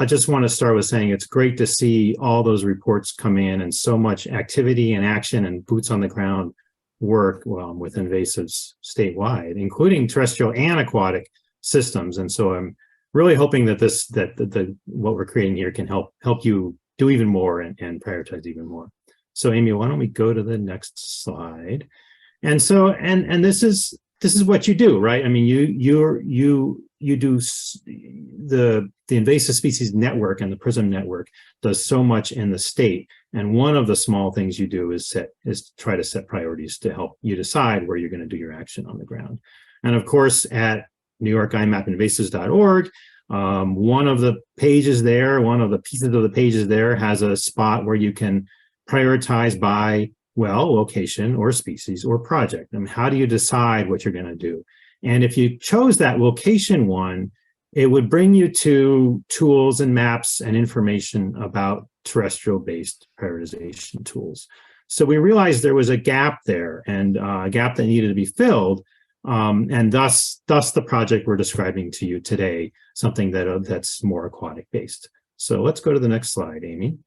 I just want to start with saying it's great to see all those reports come in and so much activity and action and boots on the ground work with invasives statewide, including terrestrial and aquatic systems. And so I'm really hoping that what we're creating here can help you do even more and prioritize even more. So Amy, why don't we go to the next slide? And so and this is what you do, right? I mean, you do the invasive species network, and the PRISM network does so much in the state. And one of the small things you do is try to set priorities to help you decide where you're going to do your action on the ground. And of course, at NewYorkIMapInvasives.org, one of the pages there, one of the pieces of the pages there has a spot where you can prioritize by, well, location or species or project. I mean, how do you decide what you're going to do? And if you chose that location one, it would bring you to tools and maps and information about terrestrial-based prioritization tools. So we realized there was a gap there, and a gap that needed to be filled, and thus the project we're describing to you today, something that's more aquatic-based. So let's go to the next slide, Amy.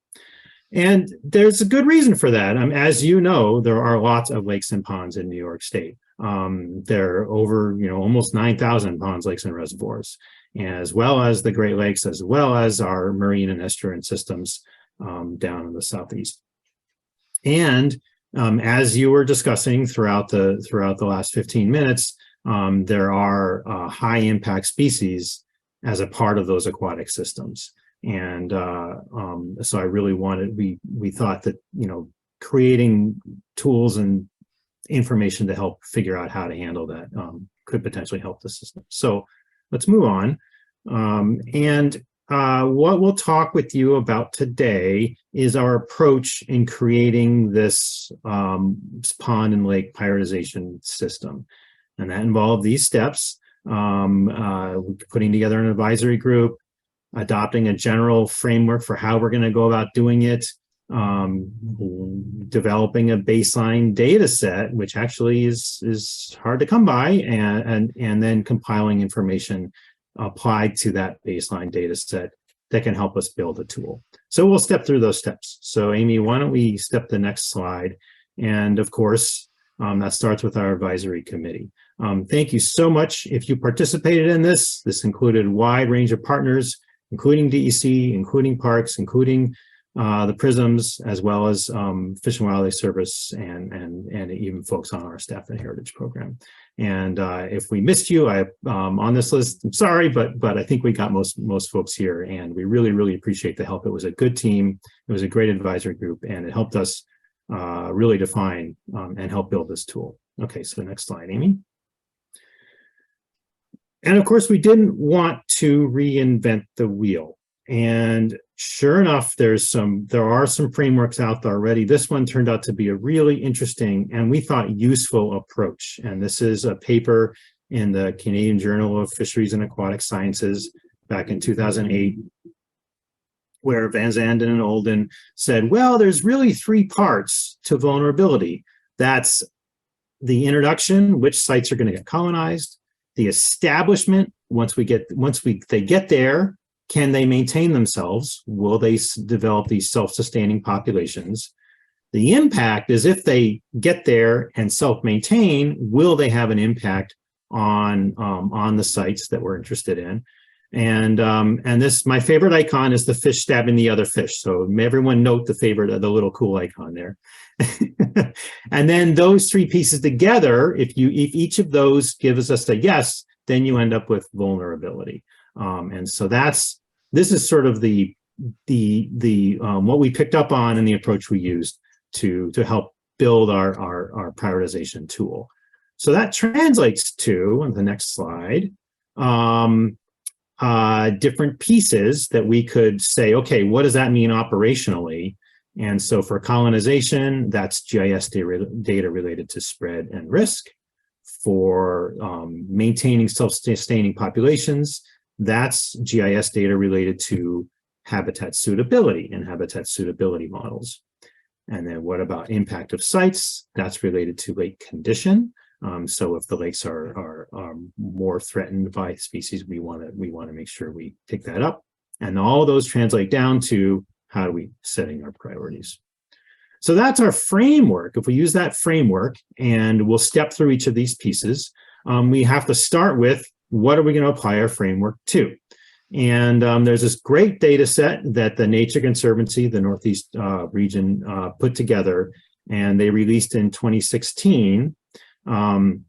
And there's a good reason for that. As you know, there are lots of lakes and ponds in New York State. There are over, almost 9,000 ponds, lakes, and reservoirs, as well as the Great Lakes, as well as our marine and estuarine systems down in the southeast. And as you were discussing throughout the last 15 minutes, there are high impact species as a part of those aquatic systems. And so I really wanted, we thought that, creating tools and information to help figure out how to handle that could potentially help the system. So let's move on. What we'll talk with you about today is our approach in creating this pond and lake prioritization system. And that involved these steps, putting together an advisory group, adopting a general framework for how we're going to go about doing it, developing a baseline data set, which actually is hard to come by, and then compiling information applied to that baseline data set that can help us build a tool. So we'll step through those steps. So Amy, why don't we step the next slide? And of course, that starts with our advisory committee. Thank you so much if you participated in this. This included a wide range of partners, including DEC, including parks, including the PRISMs, as well as Fish and Wildlife Service, and even folks on our staff and heritage program. And if we missed you, on this list, I'm sorry, but I think we got most folks here, and we really appreciate the help. It was a good team. It was a great advisory group, and it helped us really define and help build this tool. Okay, so next slide, Amy. And of course, we didn't want to reinvent the wheel. And sure enough, there are some frameworks out there already. This one turned out to be a really interesting and we thought useful approach. And this is a paper in the Canadian Journal of Fisheries and Aquatic Sciences back in 2008, where Van Zanden and Olden said, well, there's really three parts to vulnerability. That's the introduction, which sites are going to get colonized, the establishment, once they get there, can they maintain themselves? Will they develop these self-sustaining populations? The impact is if they get there and self-maintain, will they have an impact on the sites that we're interested in? And this, my favorite icon is the fish stabbing the other fish. So everyone note the little cool icon there. And then those three pieces together, if each of those gives us a yes, then you end up with vulnerability. And so this is sort of the what we picked up on and the approach we used to help build our prioritization tool. So that translates to, on the next slide, different pieces that we could say, okay, what does that mean operationally? And so for colonization, that's GIS data related to spread and risk. For maintaining self-sustaining populations, that's GIS data related to habitat suitability and habitat suitability models. And then what about impact of sites? That's related to lake condition. So if the lakes are more threatened by species, we want to make sure we pick that up. And all those translate down to how are we setting our priorities. So that's our framework. If we use that framework, and we'll step through each of these pieces, we have to start with what are we going to apply our framework to? And there's this great data set that the Nature Conservancy, the Northeast region, put together, and they released in 2016. And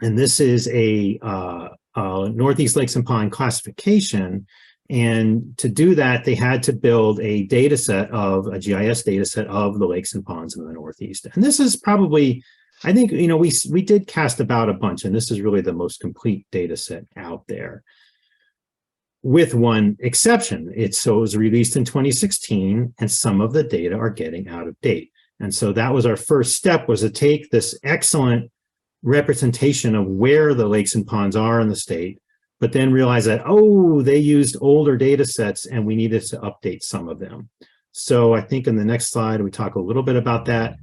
this is a Northeast Lakes and Pond classification. And to do that, they had to build a data set of a GIS data set of the lakes and ponds in the Northeast. And this is probably, I think, you know, we did cast about a bunch, and this is really the most complete data set out there, with one exception. It was released in 2016, and some of the data are getting out of date. And so that was our first step, was to take this excellent representation of where the lakes and ponds are in the state, but then realize that, oh, they used older data sets and we needed to update some of them. So I think in the next slide, we talk a little bit about that.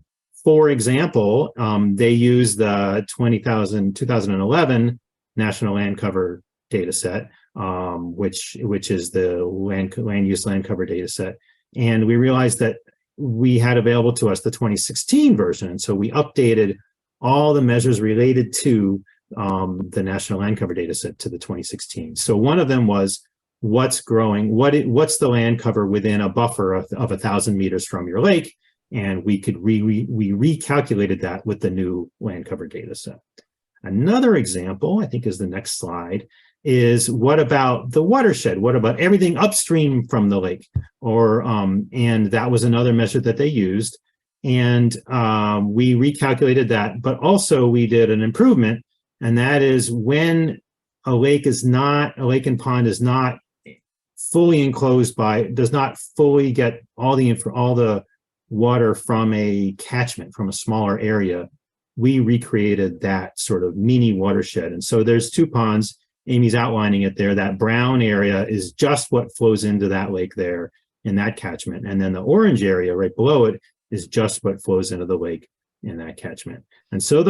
For example, they use the 2011 National Land Cover data set, which is the land use land cover data set. And we realized that we had available to us the 2016 version. And so we updated all the measures related to the National Land Cover data set to the 2016. So one of them was what's growing, what's the land cover within a buffer of 1,000 meters from your lake, and we recalculated that with the new land cover data set. Another example, I think, is the next slide, is what about the watershed? What about everything upstream from the lake? And that was another measure that they used, and we recalculated that, but also we did an improvement. And that is when a lake and pond is not fully enclosed does not fully get all the water from a catchment, from a smaller area, we recreated that sort of mini watershed. And so there's two ponds, Amy's outlining it there. That brown area is just what flows into that lake there in that catchment. And then the orange area right below it is just what flows into the lake in that catchment. And so we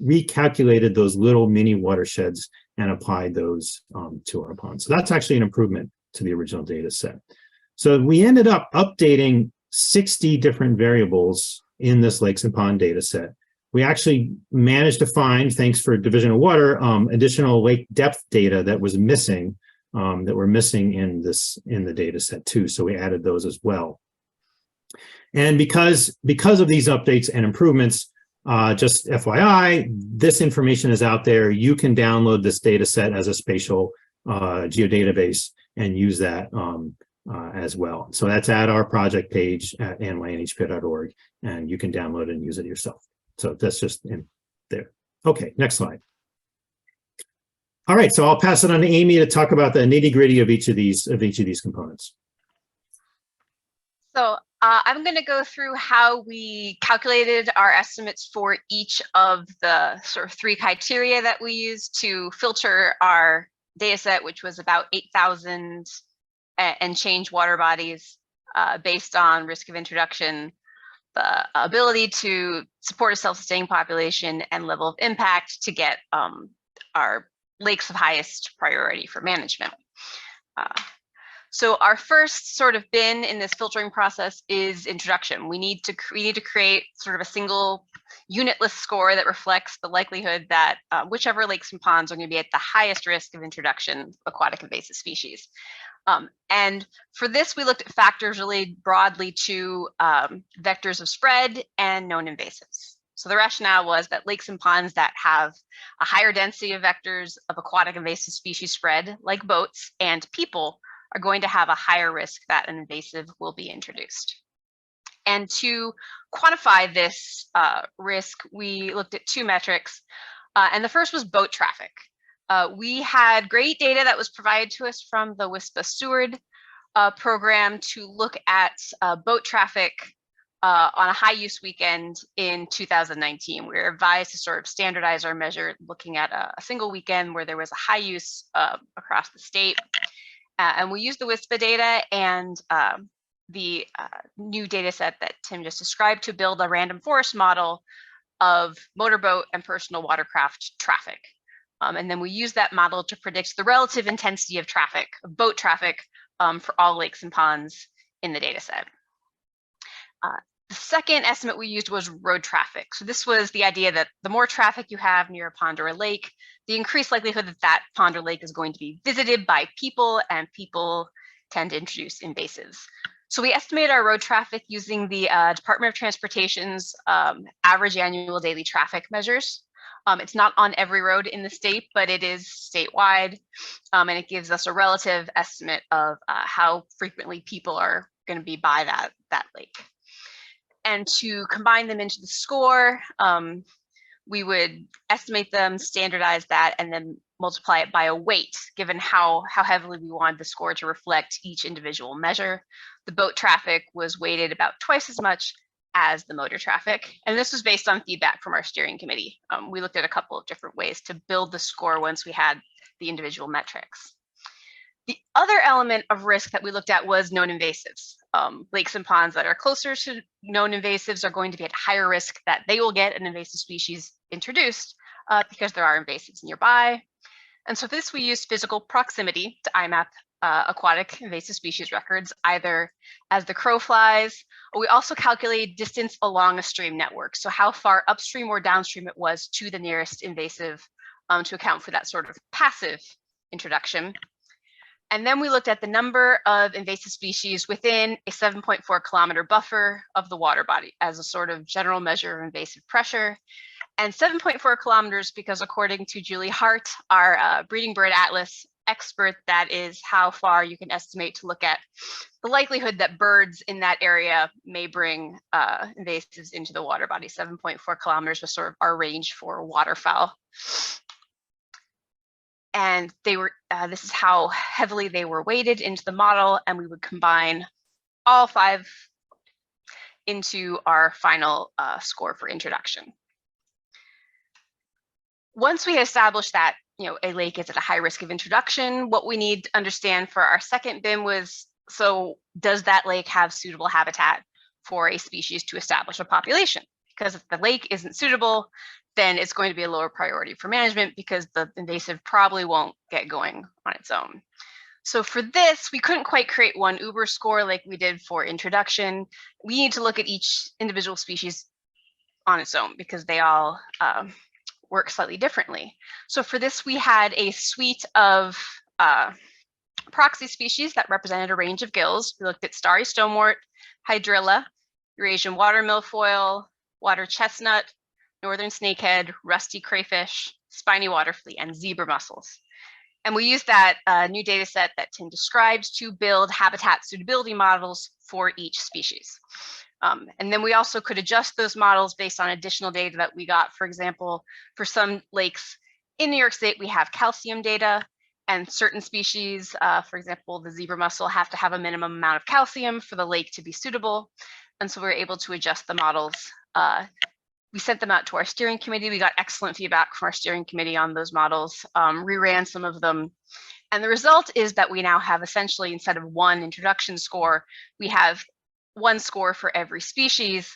recalculated those little mini watersheds and applied those to our ponds. So that's actually an improvement to the original data set. So we ended up updating 60 different variables in this lakes and pond data set. We actually managed to find, thanks for Division of Water, additional lake depth data that was missing, that were missing in the data set too. So we added those as well. And because of these updates and improvements, just FYI, this information is out there. You can download this data set as a spatial geodatabase and use that as well. So that's at our project page at nynhp.org, and you can download and use it yourself. So that's just in there. Okay, next slide. All right, so I'll pass it on to Amy to talk about the nitty-gritty of each of these components. So I'm going to go through how we calculated our estimates for each of the sort of 3 criteria that we used to filter our data set, which was about 8,000 and change water bodies based on risk of introduction, the ability to support a self-sustaining population, and level of impact to get our lakes of highest priority for management. So our first sort of bin in this filtering process is introduction. We need to create sort of a single unitless score that reflects the likelihood that whichever lakes and ponds are going to be at the highest risk of introduction of aquatic invasive species. And for this, we looked at factors related broadly to vectors of spread and known invasives. So the rationale was that lakes and ponds that have a higher density of vectors of aquatic invasive species spread, like boats and people, are going to have a higher risk that an invasive will be introduced. And to quantify this risk, we looked at 2 metrics. And the first was boat traffic. We had great data that was provided to us from the WISPA Steward program to look at boat traffic on a high use weekend in 2019. We were advised to sort of standardize our measure looking at a single weekend where there was a high use across the state. And we used the WISPA data and the new data set that Tim just described to build a random forest model of motorboat and personal watercraft traffic. And then we use that model to predict the relative intensity of traffic, of boat traffic, for all lakes and ponds in the data set. The second estimate we used was road traffic. So this was the idea that the more traffic you have near a pond or a lake, the increased likelihood that that pond or lake is going to be visited by people, and people tend to introduce invasives. So we estimate our road traffic using the Department of Transportation's average annual daily traffic measures. It's not on every road in the state, but it is statewide, and it gives us a relative estimate of how frequently people are going to be by that lake. And to combine them into the score, we would estimate them, standardize that, and then multiply it by a weight, given how heavily we wanted the score to reflect each individual measure. The boat traffic was weighted about twice as much as the motor traffic. And this was based on feedback from our steering committee. We looked at a couple of different ways to build the score once we had the individual metrics. The other element of risk that we looked at was known invasives. Lakes and ponds that are closer to known invasives are going to be at higher risk that they will get an invasive species introduced because there are invasives nearby. And so for this, we used physical proximity to IMAP aquatic invasive species records, either as the crow flies, or we also calculated distance along a stream network. So how far upstream or downstream it was to the nearest invasive to account for that sort of passive introduction. And then we looked at the number of invasive species within a 7.4 kilometer buffer of the water body as a sort of general measure of invasive pressure. And 7.4 kilometers, because according to Julie Hart, our breeding bird atlas expert, that is how far you can estimate to look at the likelihood that birds in that area may bring invasives into the water body. 7.4 kilometers was sort of our range for waterfowl. And they were, this is how heavily they were weighted into the model, and we would combine all 5 into our final score for introduction. Once we established that, a lake is at a high risk of introduction, what we need to understand for our second BIM was, so does that lake have suitable habitat for a species to establish a population? Because if the lake isn't suitable, then it's going to be a lower priority for management because the invasive probably won't get going on its own. So for this, we couldn't quite create one Uber score like we did for introduction. We need to look at each individual species on its own because they all work slightly differently. So for this, we had a suite of proxy species that represented a range of gills. We looked at starry stonewort, hydrilla, Eurasian water milfoil, water chestnut, northern snakehead, rusty crayfish, spiny water flea, and zebra mussels. And we used that new data set that Tim described to build habitat suitability models for each species. And then we also could adjust those models based on additional data that we got. For example, for some lakes in New York State, we have calcium data, and certain species, for example, the zebra mussel, have to have a minimum amount of calcium for the lake to be suitable. And so we were able to adjust the models. We sent them out to our steering committee. We got excellent feedback from our steering committee on those models, reran some of them. And the result is that we now have essentially, instead of one introduction score, we have one score for every species,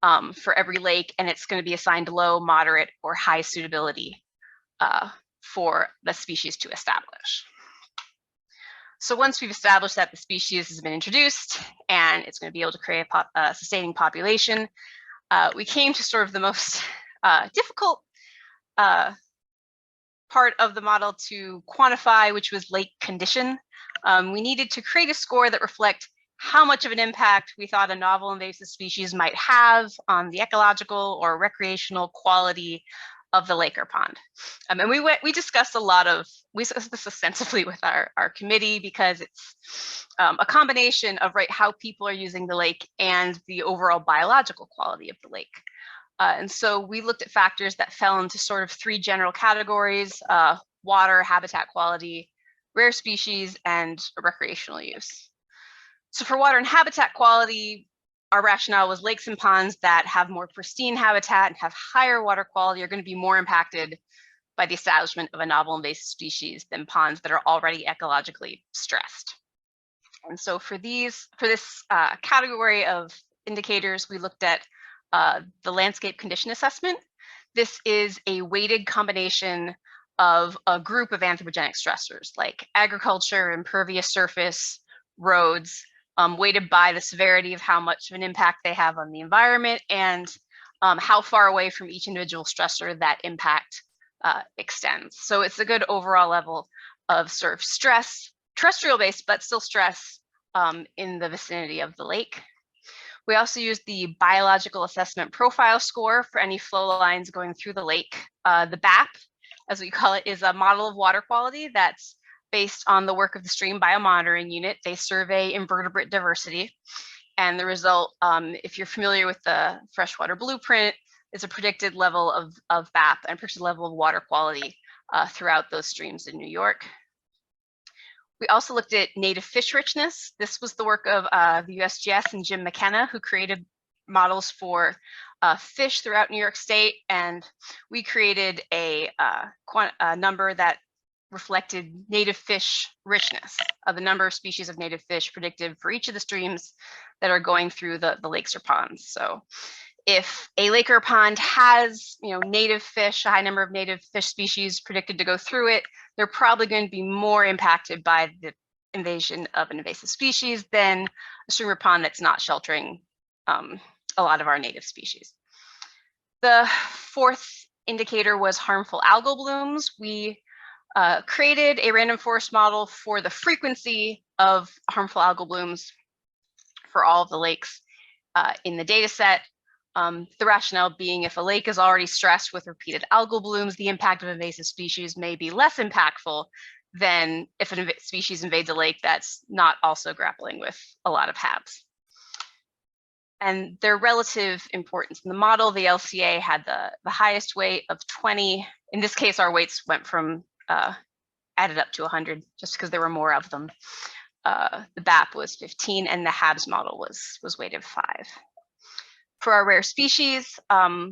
for every lake, and it's going to be assigned low, moderate, or high suitability for the species to establish. So once we've established that the species has been introduced and it's going to be able to create a sustaining population, we came to sort of the most difficult part of the model to quantify, which was lake condition. We needed to create a score that reflect how much of an impact we thought a novel invasive species might have on the ecological or recreational quality of the lake or pond. And we discussed we discussed this extensively with our committee because it's a combination of how people are using the lake and the overall biological quality of the lake. And so we looked at factors that fell into sort of 3 general categories: water, habitat quality, rare species, and recreational use. So for water and habitat quality, our rationale was lakes and ponds that have more pristine habitat and have higher water quality are going to be more impacted by the establishment of a novel invasive species than ponds that are already ecologically stressed. And so for this category of indicators, we looked at the landscape condition assessment. This is a weighted combination of a group of anthropogenic stressors like agriculture, impervious surface, roads, weighted by the severity of how much of an impact they have on the environment and how far away from each individual stressor that impact extends. So it's a good overall level of sort of stress, terrestrial based, but still stress in the vicinity of the lake. We also use the biological assessment profile score for any flow lines going through the lake. The BAP, as we call it, is a model of water quality that's based on the work of the Stream Biomonitoring Unit. They survey invertebrate diversity. And the result, if you're familiar with the freshwater blueprint, is a predicted level of BAP and predicted level of water quality throughout those streams in New York. We also looked at native fish richness. This was the work of the USGS and Jim McKenna, who created models for fish throughout New York State. And we created a number that reflected native fish richness, the number of species of native fish predicted for each of the streams that are going through the lakes or ponds. So if a lake or pond has, native fish, a high number of native fish species predicted to go through it, they're probably going to be more impacted by the invasion of an invasive species than a stream or pond that's not sheltering a lot of our native species. The fourth indicator was harmful algal blooms. We created a random forest model for the frequency of harmful algal blooms for all of the lakes in the data set. The rationale being if a lake is already stressed with repeated algal blooms, the impact of invasive species may be less impactful than if a species invades a lake that's not also grappling with a lot of HABs. And their relative importance in the model, the LCA had the highest weight of 20. In this case, our weights went from added up to 100 just because there were more of them. The BAP was 15 and the HABs model was weighted 5. For our rare species,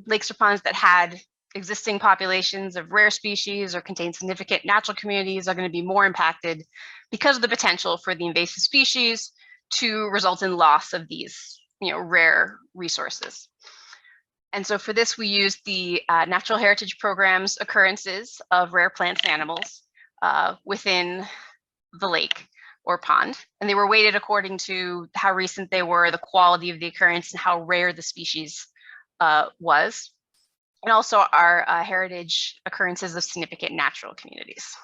lakes or ponds that had existing populations of rare species or contain significant natural communities are going to be more impacted because of the potential for the invasive species to result in loss of these rare resources. And so for this, we used the Natural Heritage Program's occurrences of rare plants and animals within the lake or pond, and they were weighted according to how recent they were, the quality of the occurrence, and how rare the species was, and also our heritage occurrences of significant natural communities.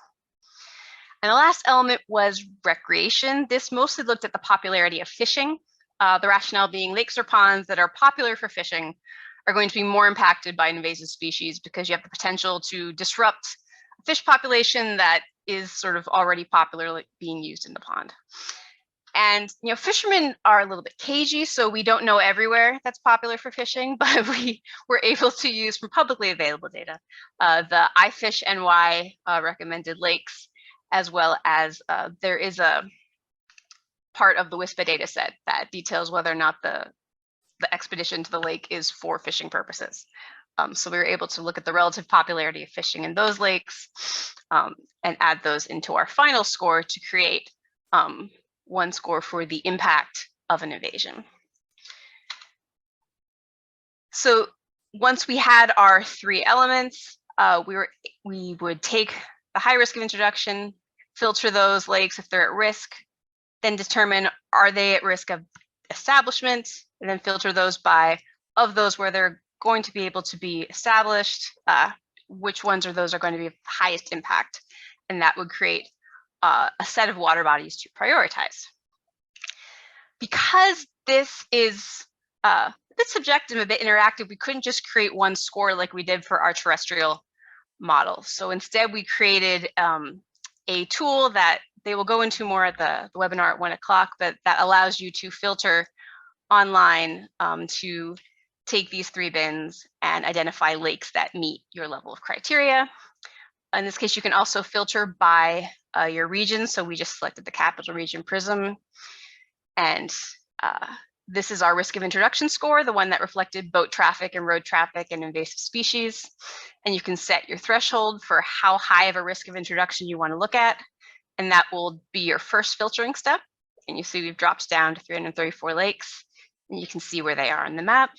And the last element was recreation. This mostly looked at the popularity of fishing, the rationale being lakes or ponds that are popular for fishing are going to be more impacted by an invasive species because you have the potential to disrupt a fish population that is sort of already popularly being used in the pond. And fishermen are a little bit cagey, so we don't know everywhere that's popular for fishing, but we were able to use from publicly available data the iFish NY recommended lakes, as well as there is a part of the WISPA data set that details whether or not the expedition to the lake is for fishing purposes. So we were able to look at the relative popularity of fishing in those lakes and add those into our final score to create one score for the impact of an invasion. So once we had our 3 elements, we would take the high risk of introduction, filter those lakes if they're at risk, then determine are they at risk of establishment, and then filter those by, of those where they're going to be able to be established, which ones are those are going to be of highest impact, and that would create a set of water bodies to prioritize. Because this is a bit subjective, a bit interactive, we couldn't just create one score like we did for our terrestrial model. So instead we created a tool that they will go into more at the webinar at 1 o'clock, but that allows you to filter online to take these 3 bins and identify lakes that meet your level of criteria. In this case, you can also filter by your region. So we just selected the capital region PRISM. And this is our risk of introduction score, the one that reflected boat traffic and road traffic and invasive species. And you can set your threshold for how high of a risk of introduction you want to look at. And that will be your first filtering step. And you see we've dropped down to 334 lakes. And you can see where they are on the map.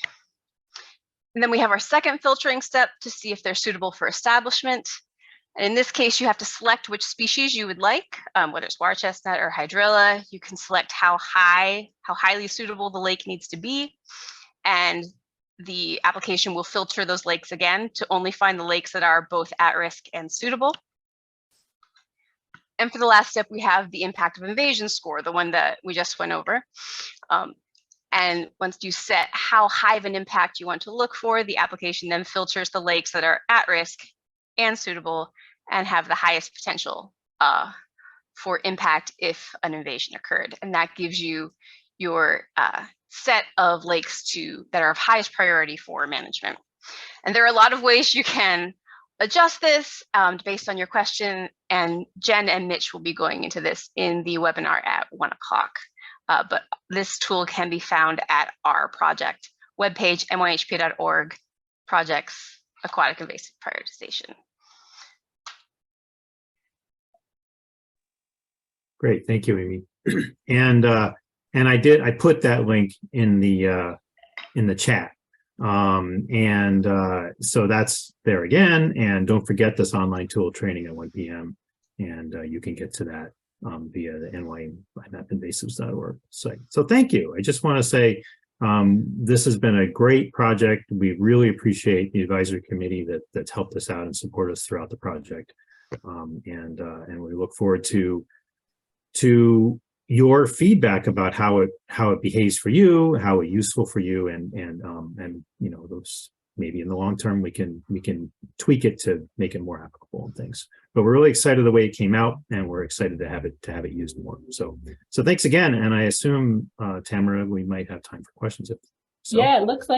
And then we have our second filtering step to see if they're suitable for establishment. And in this case, you have to select which species you would like, whether it's water chestnut or hydrilla. You can select how highly suitable the lake needs to be. And the application will filter those lakes again to only find the lakes that are both at risk and suitable. And for the last step, we have the impact of invasion score, the one that we just went over. And once you set how high of an impact you want to look for, the application then filters the lakes that are at risk and suitable and have the highest potential for impact if an invasion occurred. And that gives you your set of lakes that are of highest priority for management. And there are a lot of ways you can adjust this based on your question, and Jen and Mitch will be going into this in the webinar at 1 o'clock. But this tool can be found at our project webpage, myhp.org, projects, aquatic invasive prioritization. Great, thank you, Amy. And I put that link in the chat. So that's there again. And don't forget this online tool training at 1 p.m. And you can get to that via the nymappinvasives.org site. So thank you. I just want to say this has been a great project. We really appreciate the advisory committee that's helped us out and support us throughout the project. And we look forward to your feedback about how it behaves for you, how it's useful for you, and you know, those maybe in the long term we can tweak it to make it more applicable and things. But we're really excited the way it came out, and we're excited to have it used more. So thanks again, and I assume Tamara, we might have time for questions. Yeah, it looks like